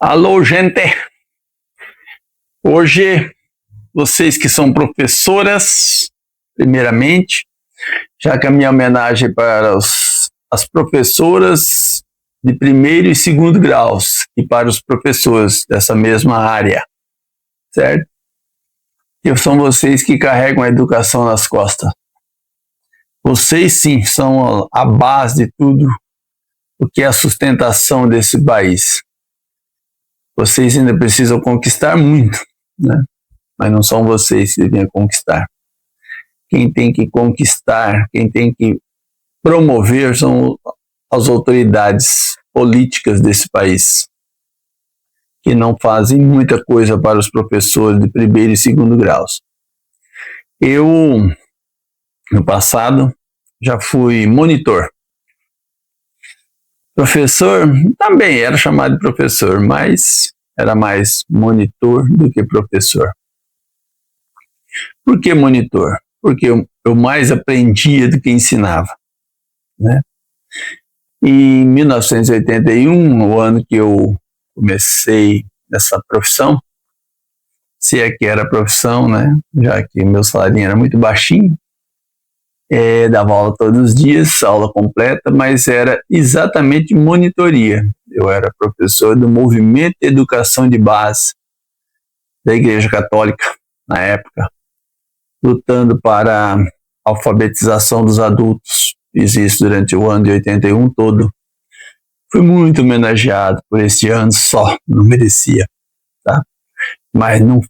Alô, gente! Hoje, vocês que são professoras, primeiramente, já que a minha homenagem para as professoras de primeiro e segundo graus e para os professores dessa mesma área, certo? E são vocês que carregam a educação nas costas. Vocês, sim, são a base de tudo o que é a sustentação desse país. Vocês ainda precisam conquistar muito, né? Mas não são vocês que devem conquistar. Quem tem que conquistar, quem tem que promover são as autoridades políticas desse país, que não fazem muita coisa para os professores de primeiro e segundo graus. Eu, no passado, já fui monitor. Professor, também era chamado de professor, mas era mais monitor do que professor. Por que monitor? Porque eu mais aprendia do que ensinava, né? Em 1981, o ano que eu comecei nessa profissão, se é que era profissão, né? Já que meu salário era muito baixinho, dava aula todos os dias, aula completa, mas era exatamente monitoria. Eu era professor do Movimento de Educação de Base da Igreja Católica, na época, lutando para a alfabetização dos adultos. Fiz isso durante o ano de 81 todo. Fui muito homenageado por esse ano só, não merecia, tá? Mas não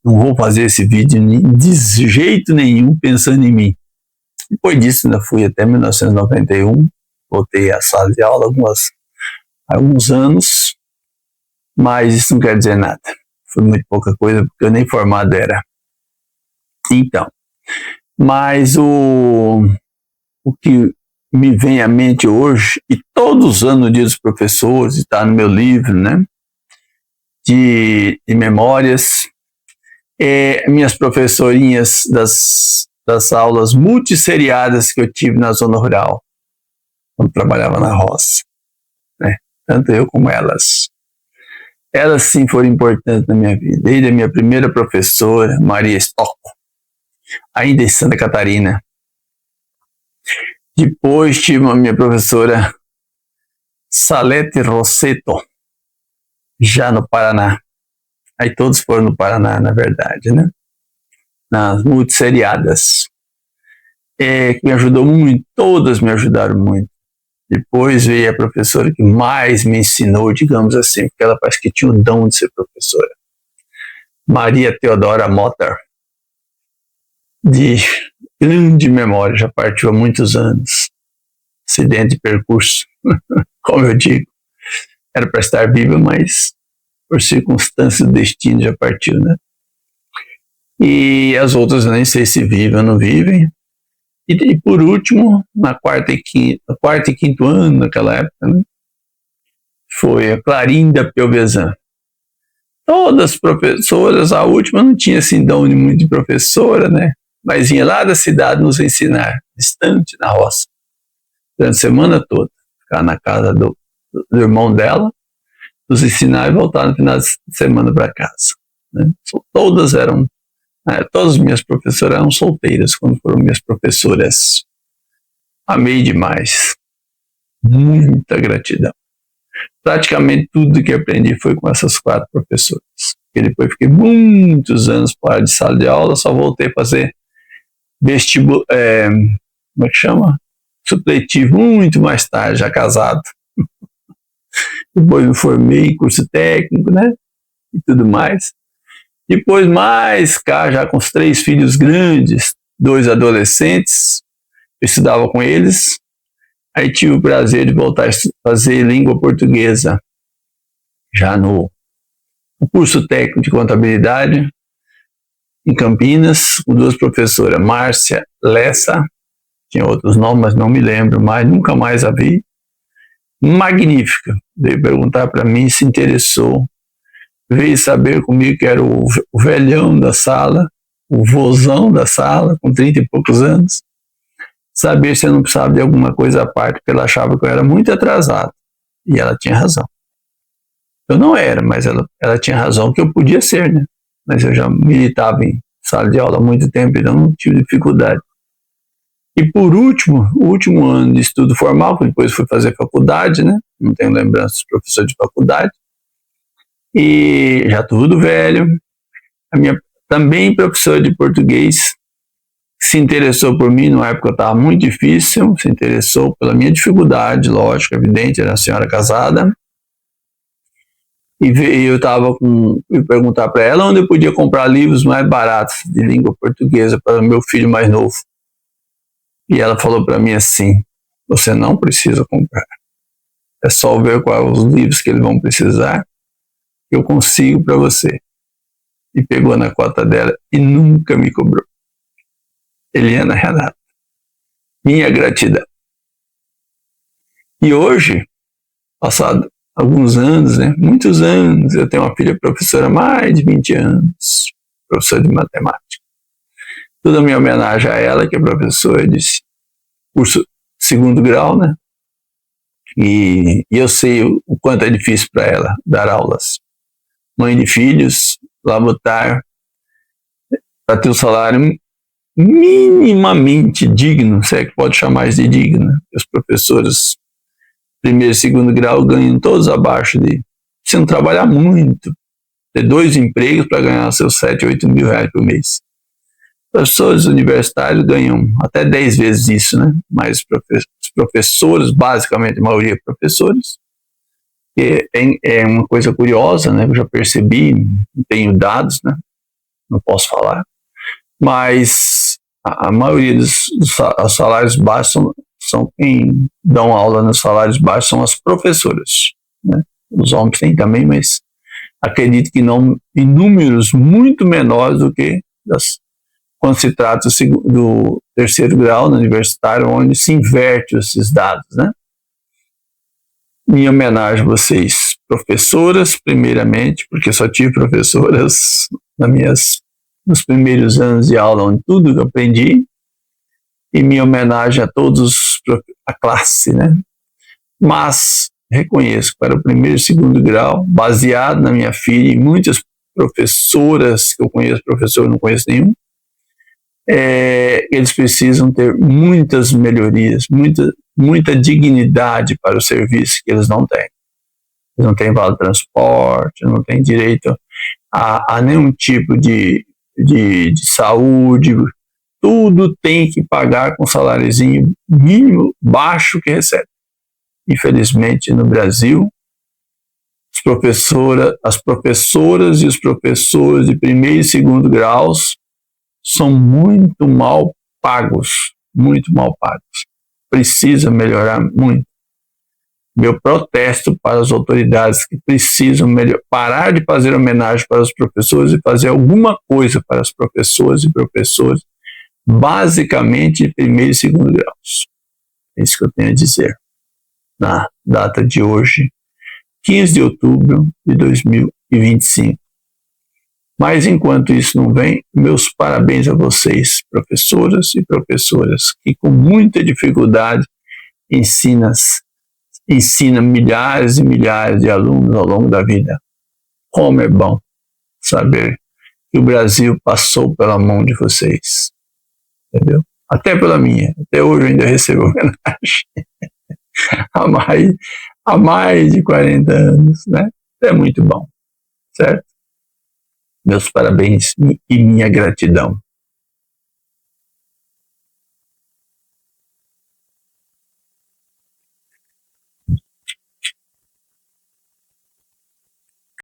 vou fazer esse vídeo de jeito nenhum pensando em mim. Depois disso, ainda fui até 1991, voltei à sala de aula alguns anos, mas isso não quer dizer nada. Foi muito pouca coisa, porque eu nem formado era. Então, mas o que me vem à mente hoje, e todos os anos no Dia dos Professores, está no meu livro, né, de memórias, minhas professorinhas das aulas multisseriadas que eu tive na zona rural, quando trabalhava na roça, né? Tanto eu como elas. Elas sim foram importantes na minha vida. Desde a minha primeira professora, Maria Stocco, ainda em Santa Catarina. Depois tive a minha professora Salete Rossetto, já no Paraná. Aí todos foram no Paraná, na verdade, né? Nas multisseriadas, que me ajudou muito, todas me ajudaram muito. Depois veio a professora que mais me ensinou, digamos assim, porque ela parece que tinha o dom de ser professora, Maria Teodora Motter, de grande memória, já partiu há muitos anos, acidente de percurso, como eu digo, era para estar viva, mas por circunstâncias do destino já partiu, né? E as outras eu nem sei se vivem ou não vivem. E por último, na quarta e quinto ano, naquela época, né, foi a Clarinda Pelvezan. Todas as professoras, a última não tinha assim dom de muito de professora, né? Mas vinha lá da cidade nos ensinar, distante, na roça, durante a semana toda. Ficar na casa do irmão dela, nos ensinar e voltar no final de semana para casa, né? Todas as minhas professoras eram solteiras quando foram minhas professoras. Amei demais. Muita gratidão. Praticamente tudo que aprendi foi com essas 4 professoras. E depois fiquei muitos anos fora de sala de aula, só voltei a fazer como é que chama? Supletivo, muito mais tarde, já casado. Depois me formei em curso técnico, né? E tudo mais. Depois mais cá, já com os 3 filhos grandes, 2 adolescentes, eu estudava com eles. Aí tive o prazer de voltar a fazer língua portuguesa, já no curso técnico de contabilidade, em Campinas, com 2 professoras, Márcia Lessa, tinha outros nomes, mas não me lembro mais, nunca mais a vi. Magnífica, veio perguntar para mim, se interessou, veio saber comigo que era o velhão da sala, o vozão da sala, com 30 e poucos anos, saber se eu não precisava de alguma coisa à parte, porque ela achava que eu era muito atrasado, e ela tinha razão. Eu não era, mas ela tinha razão que eu podia ser, né? Mas eu já militava em sala de aula há muito tempo, então não tive dificuldade. E por último, o último ano de estudo formal, depois fui fazer faculdade, né? Não tenho lembranças de professor de faculdade. E já tudo velho. A minha também professora de português se interessou por mim numa época que eu estava muito difícil, se interessou pela minha dificuldade, lógico, evidente, era uma senhora casada. E eu estava fui perguntar para ela onde eu podia comprar livros mais baratos de língua portuguesa para o meu filho mais novo. E ela falou para mim assim: você não precisa comprar. É só ver quais os livros que eles vão precisar, que eu consigo para você. E pegou na cota dela e nunca me cobrou. Eliana Renata, minha gratidão. E hoje, passado alguns anos, né, muitos anos, eu tenho uma filha professora há mais de 20 anos, professora de matemática. Toda a minha homenagem a ela, que é professora de curso segundo grau, né? E eu sei o quanto é difícil para ela dar aulas. Mãe de filhos, labutar, para ter um salário minimamente digno, se é que pode chamar de digno. Os professores primeiro e segundo grau ganham todos abaixo de, se não trabalhar muito, ter 2 empregos para ganhar seus 7, 8 mil reais por mês. Professores universitários ganham até 10 vezes isso, né? Mas os professores, basicamente, a maioria é professores. É uma coisa curiosa, né? Eu já percebi, não tenho dados, né? Não posso falar. Mas a maioria dos salários baixos são quem dão aula nos salários baixos são as professoras, né? Os homens têm também, mas acredito que não em números muito menores do que quando se trata do terceiro grau no universitário, onde se inverte esses dados, né? Minha homenagem a vocês, professoras, primeiramente, porque só tive professoras nos primeiros anos de aula, onde tudo que eu aprendi, e minha homenagem a todos, a classe, né? Mas reconheço que para o primeiro e segundo grau, baseado na minha filha e muitas professoras que eu conheço, professor eu não conheço nenhum, eles precisam ter muitas melhorias, muita dignidade para o serviço que eles não têm. Eles não têm vale transporte, não têm direito a nenhum tipo de saúde, tudo tem que pagar com saláriozinho mínimo, baixo que recebe. Infelizmente, no Brasil, as professoras e os professores de primeiro e segundo graus são muito mal pagos, muito mal pagos. Precisa melhorar muito. Meu protesto para as autoridades que precisam parar de fazer homenagem para os professores e fazer alguma coisa para as professoras e professores, basicamente de primeiro e segundo graus. É isso que eu tenho a dizer. Na data de hoje, 15 de outubro de 2025. Mas enquanto isso não vem, meus parabéns a vocês, professoras e professoras, que com muita dificuldade ensinam milhares e milhares de alunos ao longo da vida. Como é bom saber que o Brasil passou pela mão de vocês. Entendeu? Até pela minha. Até hoje eu ainda recebo homenagem. há mais de 40 anos, né? É muito bom, certo? Meus parabéns e minha gratidão.